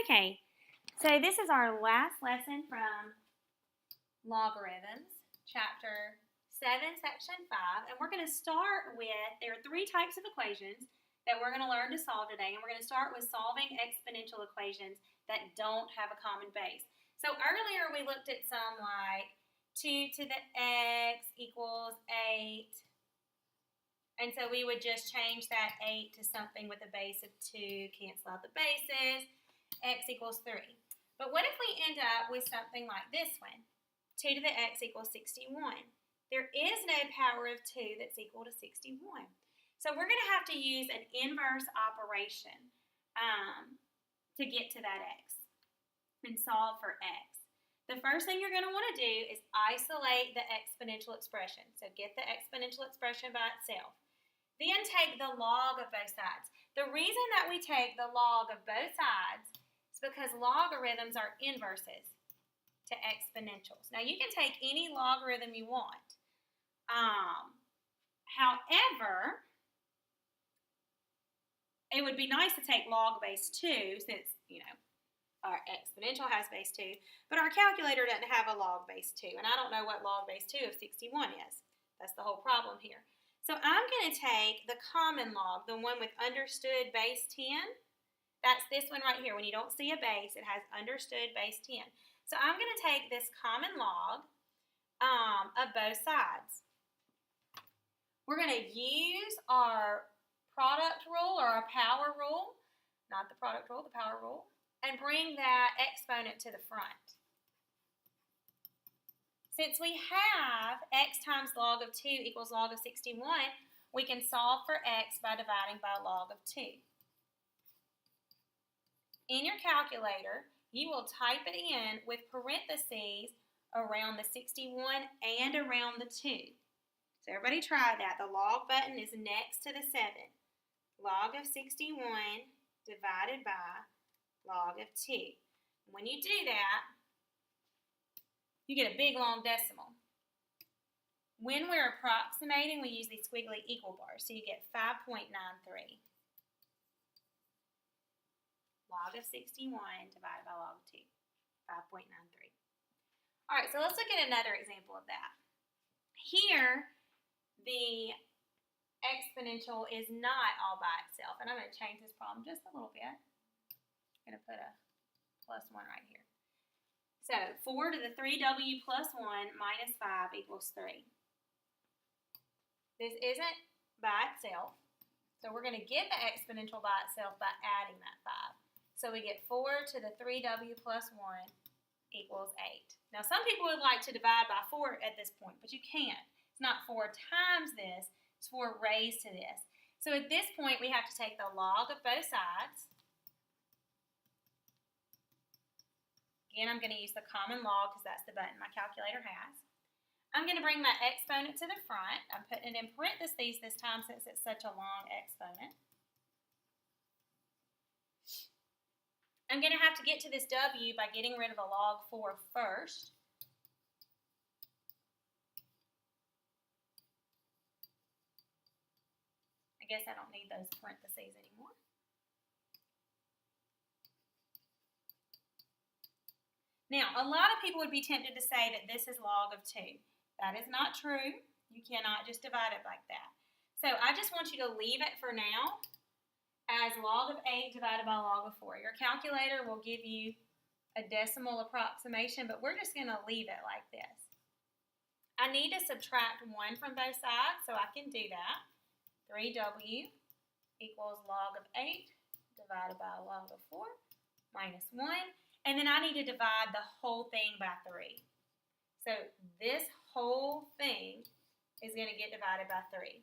Okay, so this is our last lesson from Logarithms, Chapter 7, Section 5, and we're going to start with, there are three types of equations that we're going to learn to solve today, and we're going to start with solving exponential equations that don't have a common base. So earlier we looked at some like 2 to the x equals 8, and so we would just change that 8 to something with a base of 2, cancel out the bases, x equals 3. But what if we end up with something like this one? 2 to the x equals 61. There is no power of 2 that's equal to 61. So we're going to have to use an inverse operation to get to that x and solve for x. The first thing you're going to want to do is isolate the exponential expression. So get the exponential expression by itself. Then take the log of both sides. The reason that we take the log of both sides is because logarithms are inverses to exponentials. Now you can take any logarithm you want. However, it would be nice to take log base 2 since, our exponential has base 2, but our calculator doesn't have a log base 2, and I don't know what log base 2 of 61 is. That's the whole problem here. So I'm going to take the common log, the one with understood base 10. That's this one right here. When you don't see a base, it has understood base 10. So I'm going to take this common log of both sides. We're going to use our product rule or our power rule, not the product rule, the power rule, and bring that exponent to the front. Since we have x times log of 2 equals log of 61, we can solve for x by dividing by log of 2. In your calculator, you will type it in with parentheses around the 61 and around the 2. So everybody try that. The log button is next to the 7. Log of 61 divided by log of 2. When you do that, you get a big long decimal. When we're approximating, we use these squiggly equal bars. So you get 5.93. Log of 61 divided by log of 2. 5.93. All right, so let's look at another example of that. Here, the exponential is not all by itself. And I'm going to change this problem just a little bit. I'm going to put a plus 1 right here. So 4 to the 3w plus 1 minus 5 equals 3. This isn't by itself. So we're going to get the exponential by itself by adding that 5. So we get 4 to the 3w plus 1 equals 8. Now some people would like to divide by 4 at this point, but you can't. It's not 4 times this, it's 4 raised to this. So at this point we have to take the log of both sides. Again, I'm going to use the common log because that's the button my calculator has. I'm going to bring my exponent to the front. I'm putting it in parentheses this time since it's such a long exponent. I'm going to have to get to this w by getting rid of the log 4 first. I guess I don't need those parentheses anymore. Now, a lot of people would be tempted to say that this is log of 2. That is not true. You cannot just divide it like that. So I just want you to leave it for now as log of 8 divided by log of 4. Your calculator will give you a decimal approximation, but we're just going to leave it like this. I need to subtract 1 from both sides, so I can do that. 3w equals log of 8 divided by log of 4 minus 1. And then I need to divide the whole thing by 3. So this whole thing is going to get divided by 3.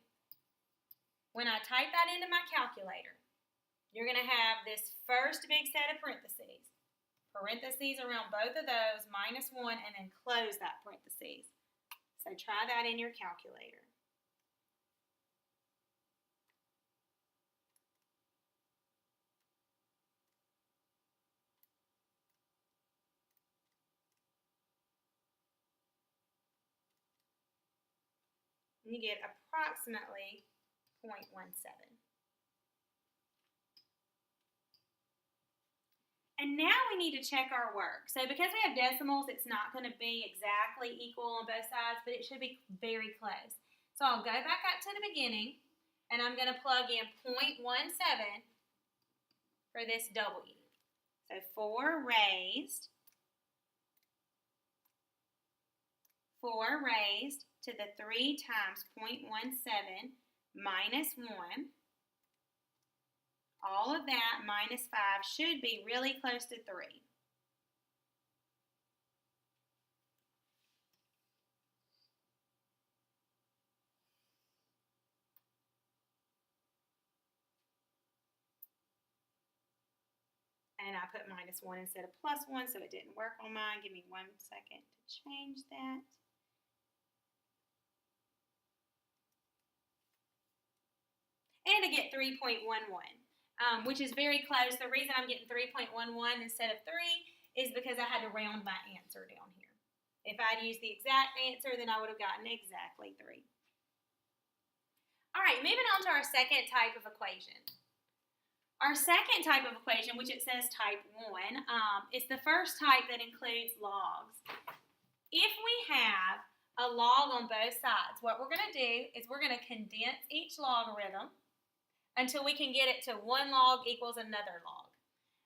When I type that into my calculator, you're going to have this first big set of parentheses. Parentheses around both of those, minus 1, and then close that parentheses. So try that in your calculator. You get approximately 0.17. And now we need to check our work. So because we have decimals, it's not going to be exactly equal on both sides, but it should be very close. So I'll go back up to the beginning, and I'm going to plug in 0.17 for this W. So 4 raised to the 3 times 0.17 minus 1. All of that minus 5 should be really close to 3. And I put minus 1 instead of plus 1, so it didn't work on mine. Give me 1 second to change that. And to get 3.11. Which is very close. The reason I'm getting 3.11 instead of 3 is because I had to round my answer down here. If I'd used the exact answer, then I would have gotten exactly 3. All right, moving on to our second type of equation. Our second type of equation, which it says type 1, is the first type that includes logs. If we have a log on both sides, what we're going to do is we're going to condense each logarithm until we can get it to 1 log equals another log.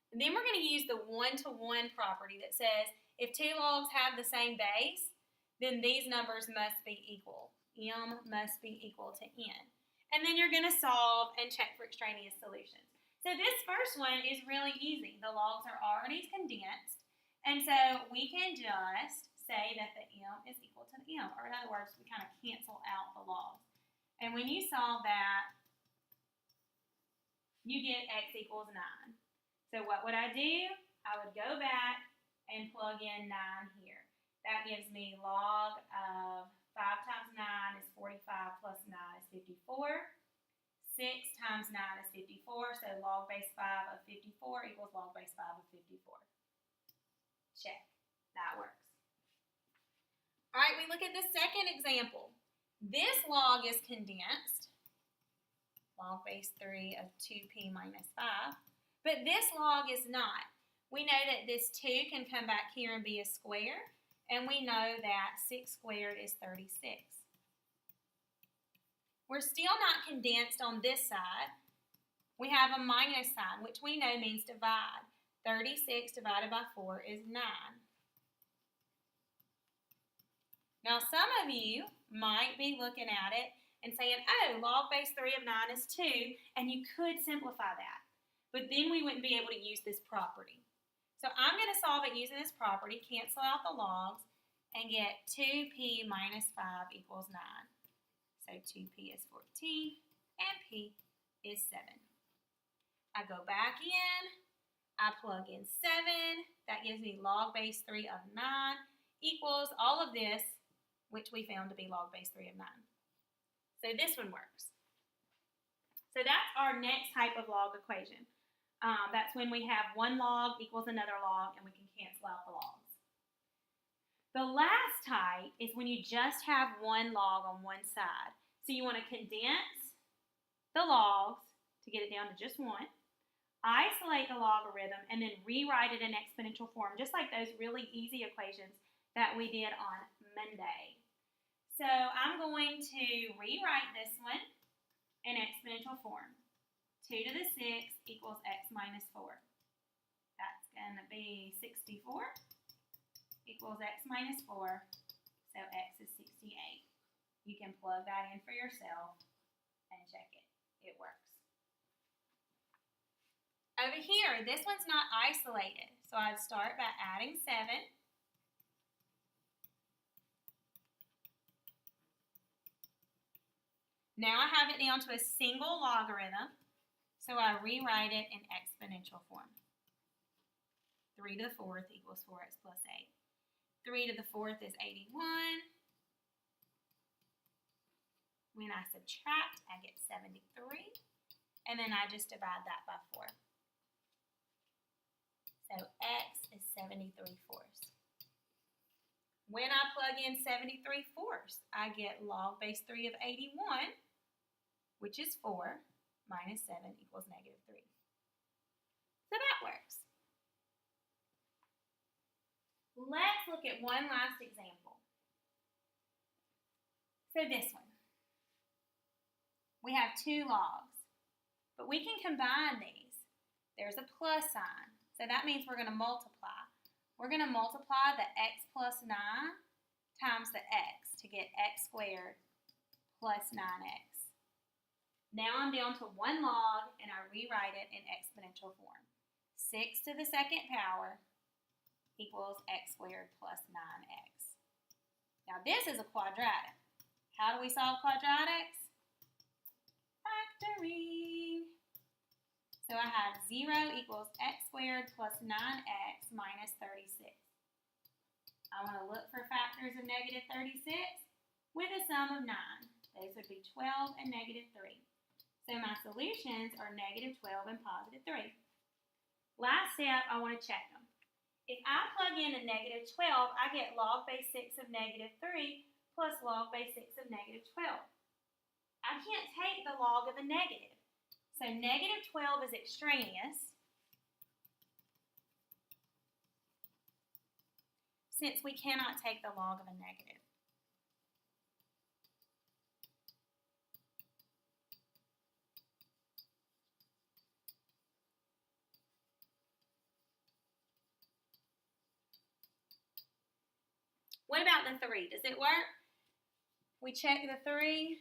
And then we're going to use the one-to-one property that says if 2 logs have the same base, then these numbers must be equal. M must be equal to N. And then you're going to solve and check for extraneous solutions. So this first one is really easy. The logs are already condensed, and so we can just say that the M is equal to the M, or in other words, we kind of cancel out the logs. And when you solve that, you get x equals 9. So what would I do? I would go back and plug in 9 here. That gives me log of 5 times 9 is 45 plus 9 is 54. 6 times 9 is 54, so log base 5 of 54 equals log base 5 of 54. Check. That works. All right, we look at the second example. This log is condensed. Log base 3 of 2p minus 5. But this log is not. We know that this 2 can come back here and be a square, and we know that 6 squared is 36. We're still not condensed on this side. We have a minus sign, which we know means divide. 36 divided by 4 is 9. Now, some of you might be looking at it and saying, oh, log base 3 of 9 is 2, and you could simplify that. But then we wouldn't be able to use this property. So I'm going to solve it using this property, cancel out the logs, and get 2p minus 5 equals 9. So 2p is 14, and p is 7. I go back in, I plug in 7, that gives me log base 3 of 9 equals all of this, which we found to be log base 3 of 9. So this one works. So that's our next type of log equation. That's when we have 1 log equals another log, and we can cancel out the logs. The last type is when you just have 1 log on one side. So you want to condense the logs to get it down to just 1, isolate the logarithm, and then rewrite it in exponential form, just like those really easy equations that we did on Monday. So I'm going to rewrite this one in exponential form. 2 to the 6 equals x minus 4. That's going to be 64 equals x minus 4, so x is 68. You can plug that in for yourself and check it. It works. Over here, this one's not isolated, so I'd start by adding 7. Now I have it down to a single logarithm, so I rewrite it in exponential form. 3 to the 4th equals 4x plus 8. 3 to the 4th is 81. When I subtract, I get 73, and then I just divide that by 4. So x is 73 fourths. When I plug in 73 fourths, I get log base 3 of 81, which is 4, minus 7 equals negative 3. So that works. look at one last example. So this one. We have 2 logs, but we can combine these. There's a plus sign, so that means we're going to multiply. We're going to multiply the x plus 9 times the x to get x squared plus 9x. Now I'm down to 1 log, and I rewrite it in exponential form. 6 to the 2nd power equals x squared plus 9x. Now this is a quadratic. How do we solve quadratics? Factoring. So I have 0 equals x squared plus 9x minus 36. I want to look for factors of negative 36 with a sum of 9. Those would be 12 and negative 3. So my solutions are negative 12 and positive 3. Last step, I want to check them. If I plug in a negative 12, I get log base 6 of negative 3 plus log base 6 of negative 12. I can't take the log of a negative. So negative 12 is extraneous. Since we cannot take the log of a negative. What about the 3? Does it work? We check the 3.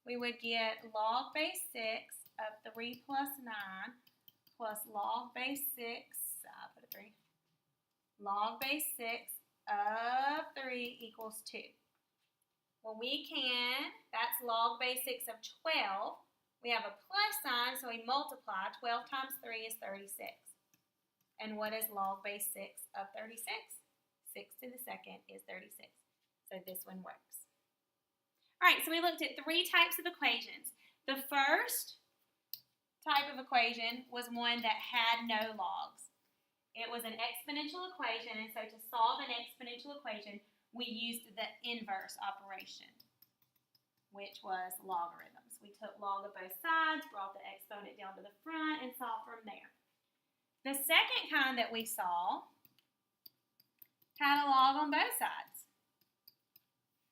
We would get log base 6 of 3 plus 9 plus log base 6, put a 3. Log base 6 of 3 equals 2. Well, that's log base 6 of 12. We have a plus sign, so we multiply. 12 times 3 is 36. And what is log base 6 of 36? 6 to the 2nd is 36. So this one works. All right, so we looked at 3 types of equations. The first type of equation was one that had no logs. It was an exponential equation, and so to solve an exponential equation, we used the inverse operation, which was logarithms. We took log of both sides, brought the exponent down to the front, and solved from there. The second kind that we saw had a log on both sides.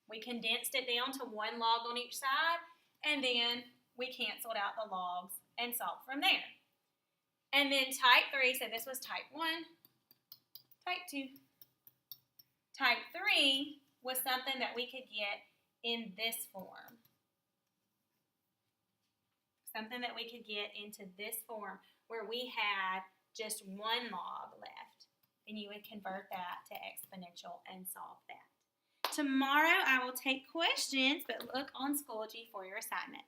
We condensed it down to 1 log on each side, and then we canceled out the logs and solved from there. And then type 3, so this was type 1, type 2. Type 3 was something that we could get in this form. Something that we could get into this form where we had just 1 log left. And you would convert that to exponential and solve that. Tomorrow I will take questions, but look on Schoology for your assignment.